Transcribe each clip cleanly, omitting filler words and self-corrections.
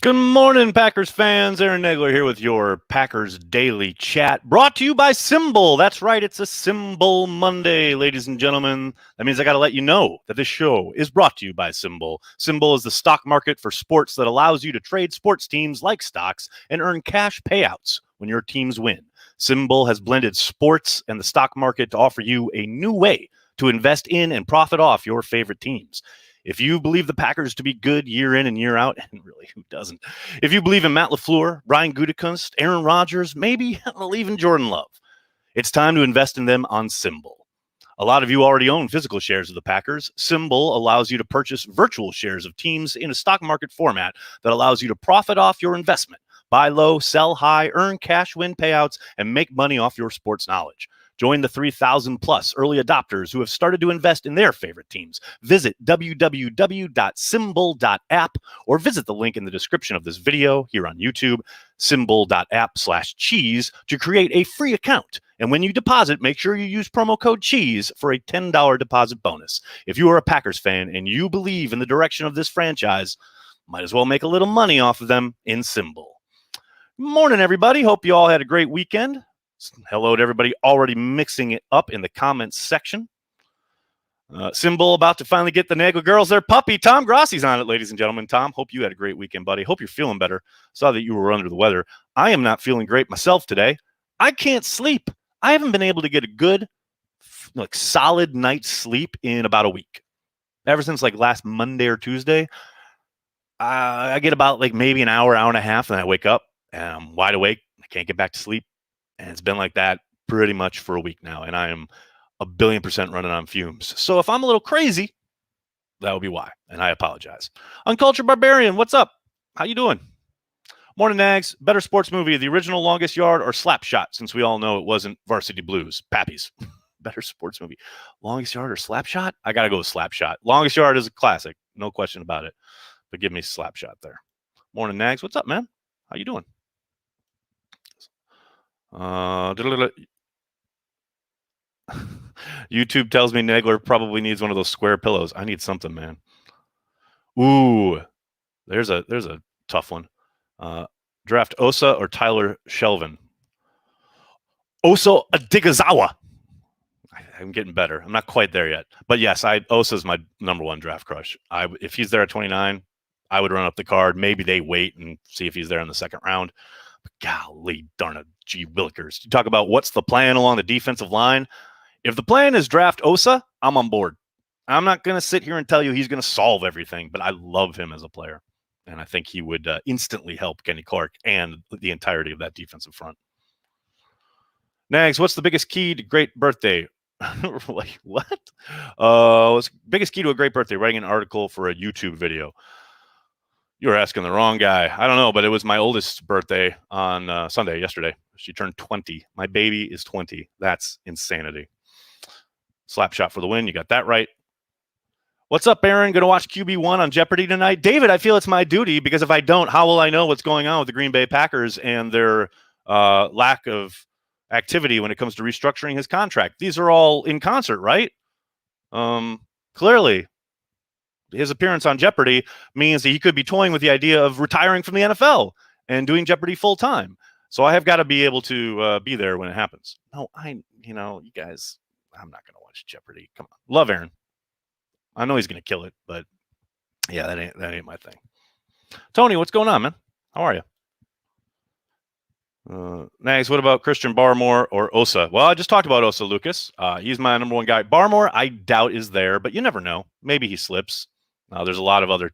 Good morning, Packers fans. Aaron Nagler here with your Packers Daily Chat, brought to you by SimBull. That's right, it's a SimBull Monday, ladies and gentlemen. That means I got to let you know that this show is brought to you by SimBull. SimBull is the stock market for sports that allows you to trade sports teams like stocks and earn cash payouts when your teams win. SimBull has blended sports and the stock market to offer you a new way to invest in and profit off your favorite teams. If you believe the Packers to be good year in and year out, and really, who doesn't? If you believe in Matt LaFleur, Brian Gutekunst, Aaron Rodgers, maybe even Jordan Love, it's time to invest in them on SimBull. A lot of you already own physical shares of the Packers. SimBull allows you to purchase virtual shares of teams in a stock market format that allows you to profit off your investment. Buy low, sell high, earn cash win payouts, and make money off your sports knowledge. Join the 3,000 plus early adopters who have started to invest in their favorite teams. Visit www.simbull.app or visit the link in the description of this video here on YouTube, simbull.app/cheese, to create a free account. And when you deposit, make sure you use promo code CHEESE for a $10 deposit bonus. If you are a Packers fan and you believe in the direction of this franchise, might as well make a little money off of them in SimBull. Morning, everybody. Hope you all had a great weekend. Hello to everybody already mixing it up in the comments section. SimBull about to finally get the Nagler girls their puppy. Tom Grossi's on it, ladies and gentlemen. Tom, hope you had a great weekend, buddy. Hope you're feeling better. Saw that you were under the weather. I am not feeling great myself today. I can't sleep. I haven't been able to get a good, solid night's sleep in about a week. Ever since last Monday or Tuesday, I get about maybe an hour and a half, and I wake up and I'm wide awake. I can't get back to sleep. And it's been like that pretty much for a week now. And I am 1,000,000,000% running on fumes. So if I'm a little crazy, that will be why. And I apologize. Uncultured Barbarian, what's up? How you doing? Morning, Nags. Better sports movie, The Original Longest Yard or Slapshot, since we all know it wasn't Varsity Blues. Pappies. Better sports movie. Longest Yard or Slapshot? I got to go with Slapshot. Longest Yard is a classic. No question about it. But give me Slapshot there. Morning, Nags. What's up, man? How you doing? YouTube tells me Nagler probably needs one of those square pillows. I need something, man. Ooh, there's a tough one. Draft Osa or Tyler Shelvin. Osa Adigazawa. I'm getting better. I'm not quite there yet, but yes, Osa's my number one draft crush. If he's there at 29, I would run up the card. Maybe they wait and see if he's there in the second round. But golly darn it, gee willikers. You talk about what's the plan along the defensive line. If the plan is draft Osa, I'm on board. I'm not going to sit here and tell you he's going to solve everything, but I love him as a player. And I think he would instantly help Kenny Clark and the entirety of that defensive front. Nags, what's the biggest key to great birthday? What? What's the biggest key to a great birthday? Writing an article for a YouTube video. You were asking the wrong guy. I don't know, but it was my oldest birthday on Sunday, yesterday. She turned 20. My baby is 20. That's insanity. Slapshot for the win. You got that right. What's up, Aaron? Going to watch QB1 on Jeopardy tonight? David, I feel it's my duty, because if I don't, how will I know what's going on with the Green Bay Packers and their lack of activity when it comes to restructuring his contract? These are all in concert, right? Clearly, his appearance on Jeopardy means that he could be toying with the idea of retiring from the NFL and doing Jeopardy full time. So I have got to be able to be there when it happens. No, you guys, I'm not going to watch Jeopardy. Come on. Love Aaron. I know he's going to kill it, but yeah, that ain't my thing. Tony, what's going on, man? How are you? Nags, what about Christian Barmore or Osa? Well, I just talked about Osa, Lucas. He's my number one guy. Barmore, I doubt is there, but you never know. Maybe he slips. There's a lot of other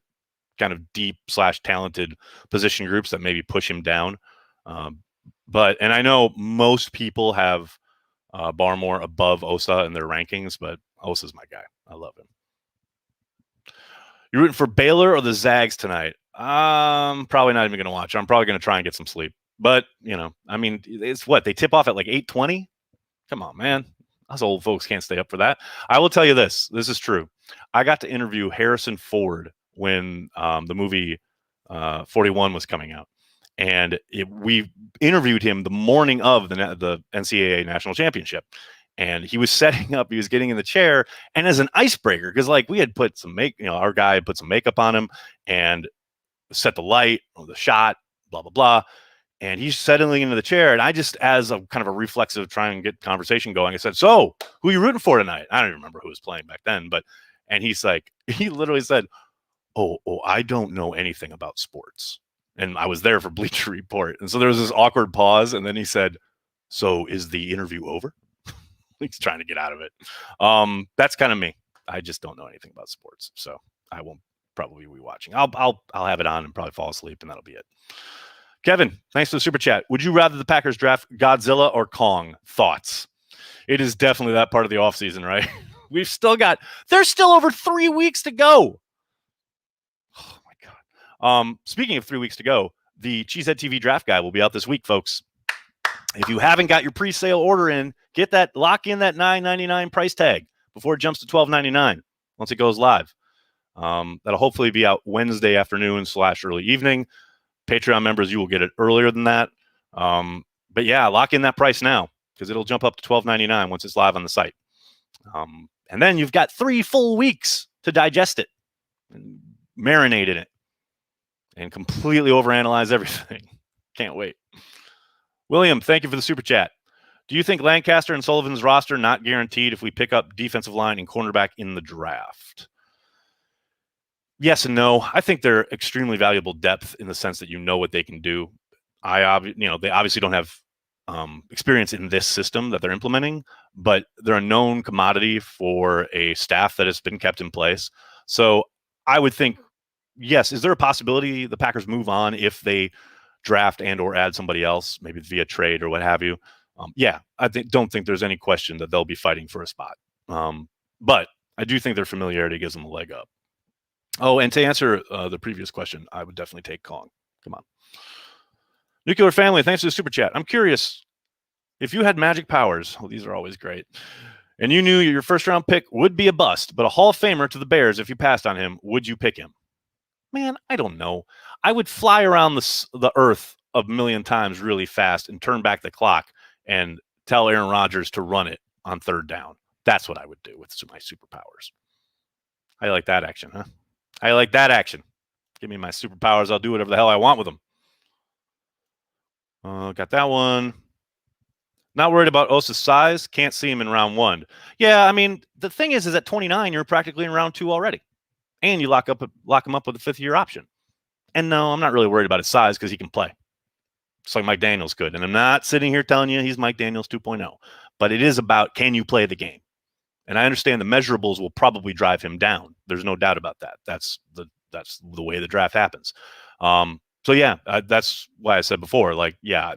kind of deep/talented position groups that maybe push him down. And I know most people have Barmore above Osa in their rankings, but Osa's my guy. I love him. You rooting for Baylor or the Zags tonight? I'm probably not even going to watch. I'm probably going to try and get some sleep. But, it's what? They tip off at 8:20? Come on, man. Us old folks can't stay up for that. I will tell you this. This is true. I got to interview Harrison Ford when the movie 41 was coming out. And we interviewed him the morning of the NCAA National Championship. And he was setting up, he was getting in the chair, and as an icebreaker, because we had put some our guy had put some makeup on him, and set the light or the shot, blah, blah, blah. And he's settling into the chair. And I just, as a kind of a reflexive trying to get conversation going, I said, so who are you rooting for tonight? I don't even remember who was playing back then, but, and he's like, he literally said, oh, I don't know anything about sports. And I was there for Bleacher Report. And so there was this awkward pause. And then he said, so is the interview over? He's trying to get out of it. That's kind of me. I just don't know anything about sports. So I won't probably be watching. I'll have it on and probably fall asleep, and that'll be it. Kevin, thanks for the super chat. Would you rather the Packers draft Godzilla or Kong? Thoughts? It is definitely that part of the offseason, right? There's still over 3 weeks to go. Oh my God. Speaking of 3 weeks to go, the Cheesehead TV draft guide will be out this week, folks. If you haven't got your pre-sale order in, lock in that $9.99 price tag before it jumps to $12.99 once it goes live. That'll hopefully be out Wednesday afternoon / early evening. Patreon members, you will get it earlier than that. But yeah, lock in that price now because it'll jump up to $12.99 once it's live on the site. And then you've got 3 full weeks to digest it and marinate in it and completely overanalyze everything. Can't wait. William, thank you for the super chat. Do you think Lancaster and Sullivan's roster not guaranteed if we pick up defensive line and cornerback in the draft? Yes and no. I think they're extremely valuable depth in the sense that you know what they can do. They obviously don't have experience in this system that they're implementing, but they're a known commodity for a staff that has been kept in place. So I would think, yes, is there a possibility the Packers move on if they draft and or add somebody else, maybe via trade or what have you? Yeah, I don't think there's any question that they'll be fighting for a spot. But I do think their familiarity gives them a leg up. Oh, and to answer the previous question, I would definitely take Kong. Come on. Nuclear Family, thanks for the super chat. I'm curious, if you had magic powers, these are always great, and you knew your first round pick would be a bust, but a Hall of Famer to the Bears if you passed on him, would you pick him? Man, I don't know. I would fly around the earth a million times really fast and turn back the clock and tell Aaron Rodgers to run it on 3rd down. That's what I would do with my superpowers. I like that action, huh? I like that action. Give me my superpowers. I'll do whatever the hell I want with them. Got that one. Not worried about Osa's size. Can't see him in round 1. Yeah, I mean, the thing is at 29, you're practically in round 2 already. And you lock him up with a 5th-year option. And no, I'm not really worried about his size because he can play. It's like Mike Daniels could. And I'm not sitting here telling you he's Mike Daniels 2.0. But it is about, can you play the game? And I understand the measurables will probably drive him down. There's no doubt about that. That's the way the draft happens. So yeah, that's why I said before, like, yeah,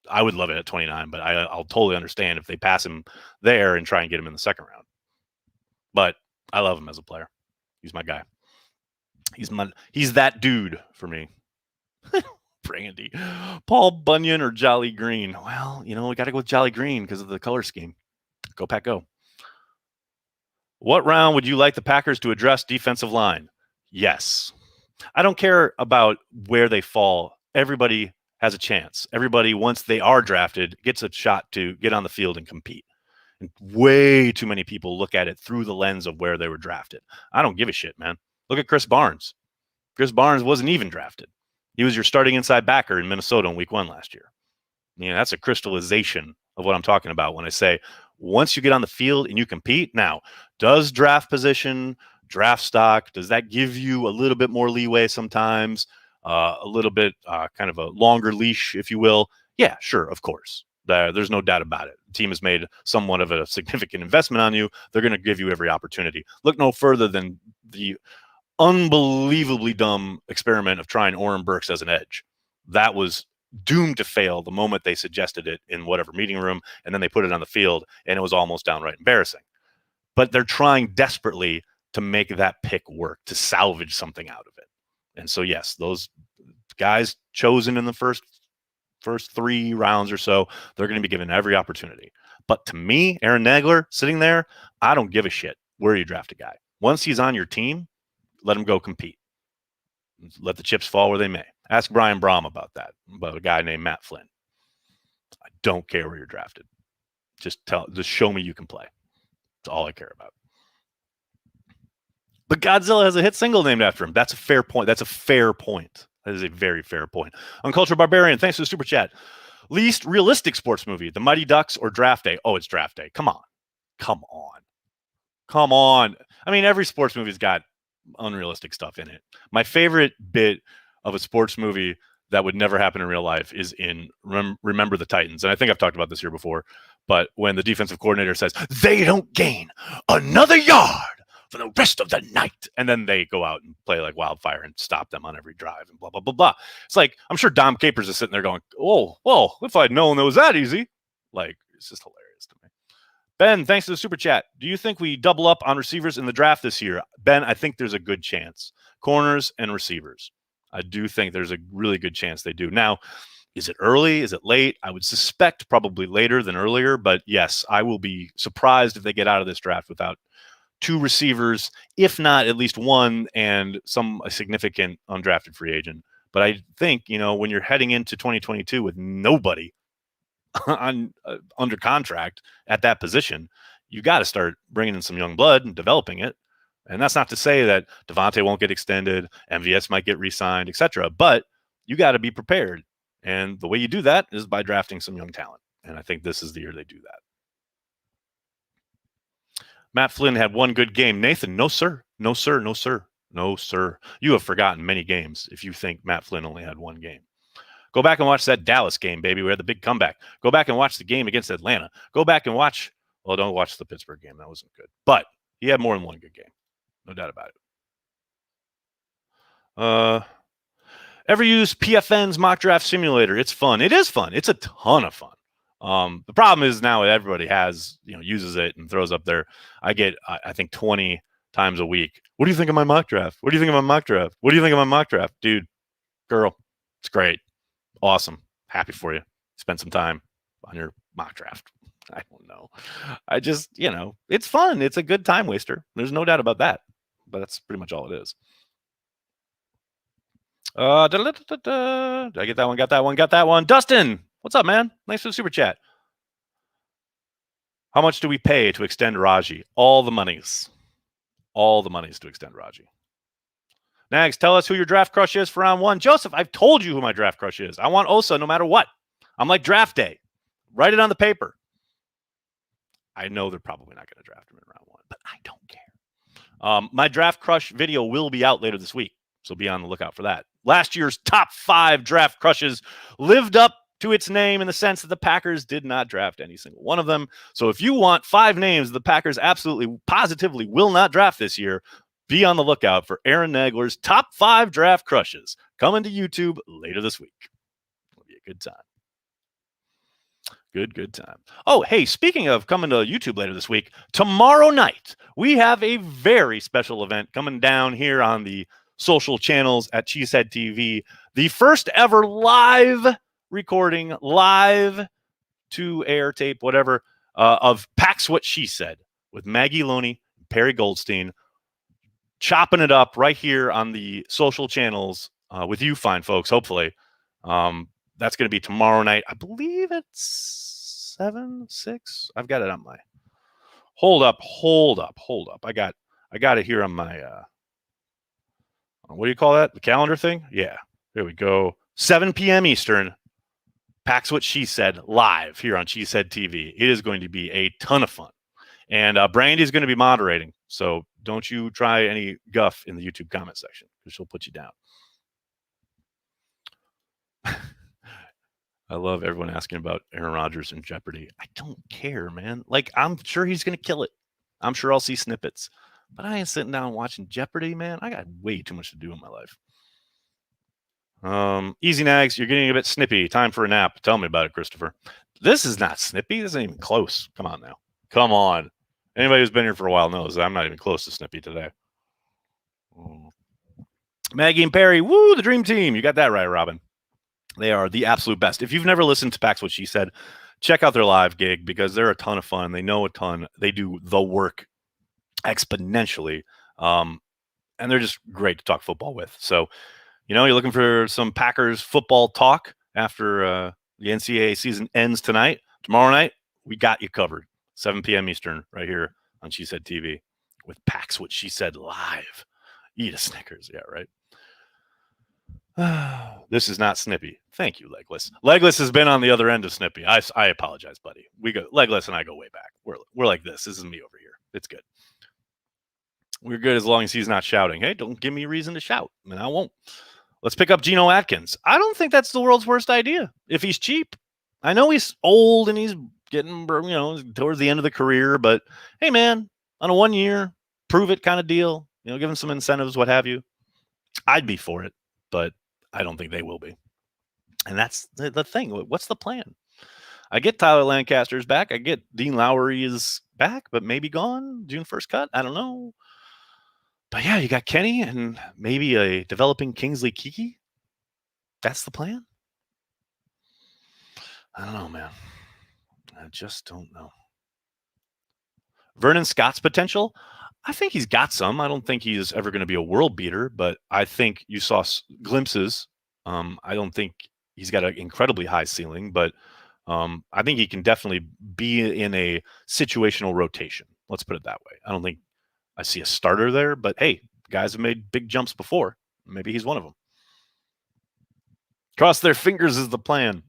I would love it at 29, but I'll totally understand if they pass him there and try and get him in the 2nd round. But I love him as a player. He's my guy. He's that dude for me. Brandy, Paul Bunyan or Jolly Green? Well, we got to go with Jolly Green because of the color scheme. Go Pack, go. What round would you like the Packers to address defensive line? Yes. I don't care about where they fall. Everybody has a chance. Everybody, once they are drafted, gets a shot to get on the field and compete. And way too many people look at it through the lens of where they were drafted. I don't give a shit, man. Look at Chris Barnes. Chris Barnes wasn't even drafted. He was your starting inside backer in Minnesota in week 1 last year. That's a crystallization of what I'm talking about when I say once you get on the field and you compete. Now, does draft position, draft stock, does that give you a little bit more leeway sometimes? A little bit kind of a longer leash, if you will? Yeah, sure, of course. There's no doubt about it. The team has made somewhat of a significant investment on you. They're going to give you every opportunity. Look no further than the unbelievably dumb experiment of trying Oren Burks as an edge. That was doomed to fail the moment they suggested it in whatever meeting room, and then they put it on the field, and it was almost downright embarrassing. But they're trying desperately to make that pick work, to salvage something out of it. And so, yes, those guys chosen in the first 3 rounds or so, they're going to be given every opportunity. But to me, Aaron Nagler sitting there, I don't give a shit where you draft a guy. Once he's on your team, let him go compete. Let the chips fall where they may. Ask Brian Brahm about that, about a guy named Matt Flynn. I don't care where you're drafted. Just show me you can play. That's all I care about. But Godzilla has a hit single named after him. That's a fair point. That's a fair point. That is a very fair point. Uncultured Barbarian, thanks for the super chat. Least realistic sports movie, The Mighty Ducks or Draft Day? Oh, it's Draft Day. Come on. Come on. Come on. I mean, every sports movie's got unrealistic stuff in it. My favorite bit of a sports movie that would never happen in real life is in Remember the Titans. And I think I've talked about this here before, but when the defensive coordinator says, they don't gain another yard for the rest of the night. And then they go out and play like wildfire and stop them on every drive and blah, blah, blah, blah. It's like, I'm sure Dom Capers is sitting there going, oh, well, if I'd known it was that easy. Like, it's just hilarious to me. Ben, thanks for the super chat. Do you think we double up on receivers in the draft this year? Ben, I think there's a good chance. Corners and receivers. I do think there's a really good chance they do. Now, is it early? Is it late? I would suspect probably later than earlier, but yes, I will be surprised if they get out of this draft without two receivers, if not at least one, and a significant undrafted free agent. But I think, when you're heading into 2022 with nobody under contract at that position, you got to start bringing in some young blood and developing it. And that's not to say that Devontae won't get extended, MVS might get re-signed, etc. But you got to be prepared. And the way you do that is by drafting some young talent. And I think this is the year they do that. Matt Flynn had one good game. Nathan, no, sir. No, sir. No, sir. No, sir. You have forgotten many games if you think Matt Flynn only had one game. Go back and watch that Dallas game, baby. We had the big comeback. Go back and watch the game against Atlanta. Go back and watch, well, don't watch the Pittsburgh game. That wasn't good. But he had more than one good game. No doubt about it. Ever use PFN's mock draft simulator? It's fun. It is fun. It's a ton of fun. The problem is now everybody uses it and throws up there. I get, I think 20 times a week. What do you think of my mock draft? What do you think of my mock draft? What do you think of my mock draft? Dude, girl, it's great. Awesome. Happy for you. Spend some time on your mock draft. I don't know. I just, it's fun. It's a good time waster. There's no doubt about that. But that's pretty much all it is. Did I get that one? Got that one? Got that one. Dustin, what's up, man? Thanks for the super chat. How much do we pay to extend Raji? All the monies. All the monies to extend Raji. Next, tell us who your draft crush is for round one. Joseph, I've told you who my draft crush is. I want Osa no matter what. I'm like draft day. Write it on the paper. I know they're probably not going to draft him in round one, but I don't care. My draft crush video will be out later this week, so be on the lookout for that. Last year's top 5 draft crushes lived up to its name in the sense that the Packers did not draft any single one of them. So if you want 5 names the Packers absolutely, positively will not draft this year, be on the lookout for Aaron Nagler's top 5 draft crushes coming to YouTube later this week. It'll be a good time. Good time. Oh, hey, speaking of coming to YouTube later this week, tomorrow night, we have a very special event coming down here on the social channels at Cheesehead TV. The first ever live recording, live to air tape, whatever, of Pack's What She Said with Maggie Loney and Perry Goldstein, chopping it up right here on the social channels with you fine folks, hopefully. That's going to be tomorrow night. I believe it's 7, 6. I've got it on my. Hold up. I got it here on my. What do you call that? The calendar thing? Yeah. There we go. 7 p.m. Eastern. Pack's What She Said live here on Cheesehead TV. It is going to be a ton of fun. And Brandy's going to be moderating. So don't you try any guff in the YouTube comment section because she'll put you down. I love everyone asking about Aaron Rodgers and Jeopardy. I don't care, man. Like, I'm sure he's going to kill it. I'm sure I'll see snippets. But I ain't sitting down watching Jeopardy, man. I got way too much to do in my life. Easy Nags, you're getting a bit snippy. Time for a nap. Tell me about it, Christopher. This is not snippy. This isn't even close. Come on now. Come on. Anybody who's been here for a while knows that I'm not even close to snippy today. Maggie and Perry, woo, the dream team. You got that right, Robin. They are the absolute best. If you've never listened to Pack's What She Said, check out their live gig because they're a ton of fun. They know a ton. They do the work exponentially. And they're just great to talk football with. So, you're looking for some Packers football talk after the NCAA season ends tonight. Tomorrow night, we got you covered. 7 p.m. Eastern right here on Cheesehead TV. with Pax What She Said Live. Eat a Snickers. Yeah, right. This is not Snippy. Thank you, Legless. Legless has been on the other end of Snippy. I apologize, buddy. Legless and I go way back. We're like this. This is me over here. It's good. We're good as long as he's not shouting. Hey, don't give me a reason to shout, and I won't. Let's pick up Geno Atkins. I don't think that's the world's worst idea if he's cheap. I know he's old and he's getting, towards the end of the career, but hey, man, on a 1 year, prove it kind of deal, give him some incentives, what have you. I'd be for it, but I don't think they will be. And that's the thing. What's the plan? I get Tyler Lancaster's back. I get Dean Lowry is back, but maybe gone. June 1st cut. I don't know. But yeah, you got Kenny and maybe a developing Kingsley Kiki. That's the plan. I don't know, man. I just don't know. Vernon Scott's potential. I think he's got some. I don't think he's ever going to be a world beater, but I think you saw glimpses. I don't think he's got an incredibly high ceiling, but I think he can definitely be in a situational rotation. Let's put it that way. I don't think I see a starter there, but hey, guys have made big jumps before. Maybe he's one of them. Cross their fingers is the plan.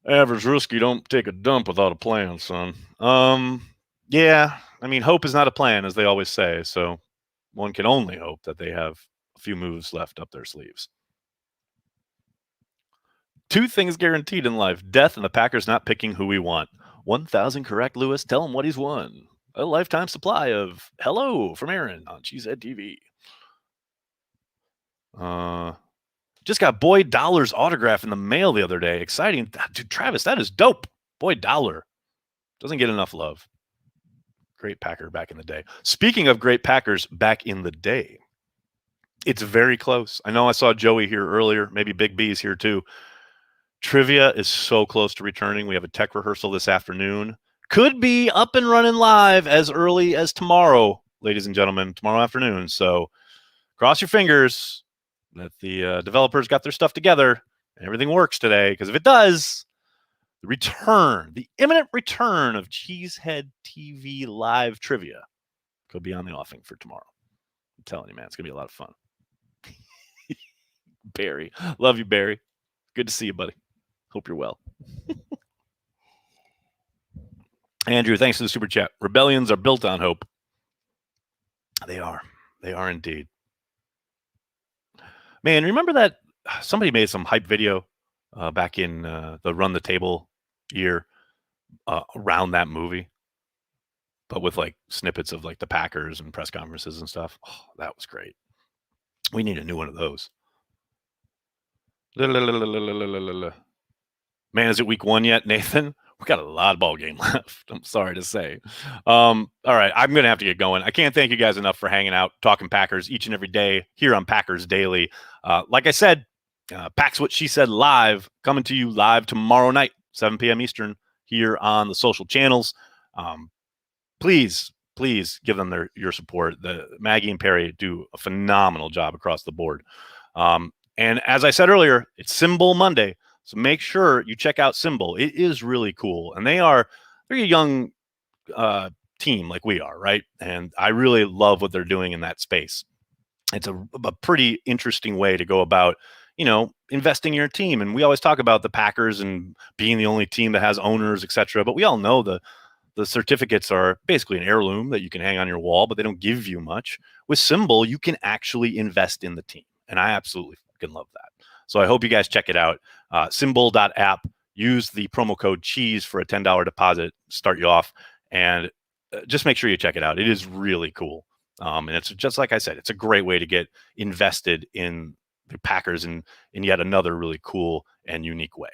Average Ruski don't take a dump without a plan, son. Yeah, I mean, hope is not a plan, as they always say. So one can only hope that they have a few moves left up their sleeves. 2 things guaranteed in life: death and the Packers not picking who we want. 1,000 correct, Lewis. Tell him what he's won. A lifetime supply of hello from Aaron on Cheesehead TV. Just got Boyd Dollar's autograph in the mail the other day. Exciting. Dude, Travis, that is dope. Boyd Dollar. Doesn't get enough love. Great Packer back in the day. Speaking of great Packers back in the day, it's very close. I know I saw Joey here earlier. Maybe Big B's here too. Trivia is so close to returning. We have a tech rehearsal this afternoon. Could be up and running live as early as tomorrow, ladies and gentlemen, tomorrow afternoon. So cross your fingers that the developers got their stuff together and everything works today. Because if it does, the imminent return of Cheesehead TV live trivia could be on the offing for tomorrow. I'm telling you, man, it's going to be a lot of fun. Barry. Love you, Barry. Good to see you, buddy. Hope you're well. Andrew, thanks for the super chat. Rebellions are built on hope. They are. They are indeed. Man, remember that somebody made some hype video back in the Run the Table year around that movie, but with like snippets of like the Packers and press conferences and stuff. Oh, that was great. We need a new one of those. Man, is it week 1 yet, Nathan? We got a lot of ball game left. I'm sorry to say. All right, I'm going to have to get going. I can't thank you guys enough for hanging out, talking Packers each and every day here on Packers Daily. Like I said, Pax What She Said live, coming to you live tomorrow night, 7 p.m. Eastern, here on the social channels. Please give them your support. Maggie and Perry do a phenomenal job across the board. And as I said earlier, it's SimBull Monday. So make sure you check out SimBull. It is really cool. And they're a young team like we are, right? And I really love what they're doing in that space. It's a pretty interesting way to go about, investing in your team. And we always talk about the Packers and being the only team that has owners, et cetera. But we all know the certificates are basically an heirloom that you can hang on your wall, but they don't give you much. With SimBull, you can actually invest in the team. And I absolutely fucking love that. So I hope you guys check it out. SimBull.app. Use the promo code CHEESE for a $10 deposit. Start you off. And just make sure you check it out. It is really cool. And it's just like I said, it's a great way to get invested in the Packers in yet another really cool and unique way.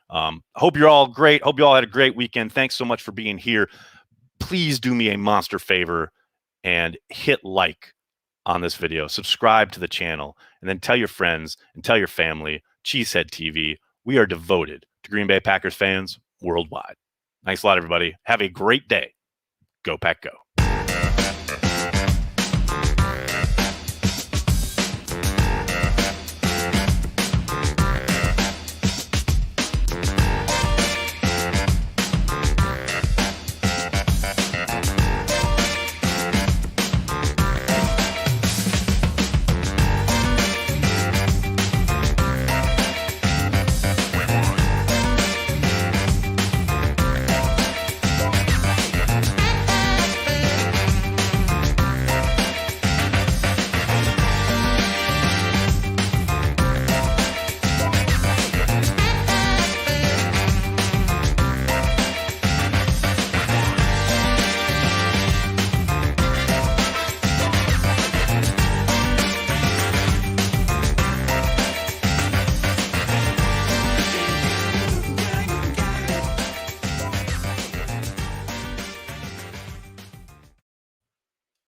Hope you're all great. Hope you all had a great weekend. Thanks so much for being here. Please do me a monster favor and hit like on this video, subscribe to the channel, and then tell your friends and tell your family. Cheesehead TV. We are devoted to Green Bay Packers fans worldwide. Thanks a lot, everybody. Have a great day. Go Pack Go.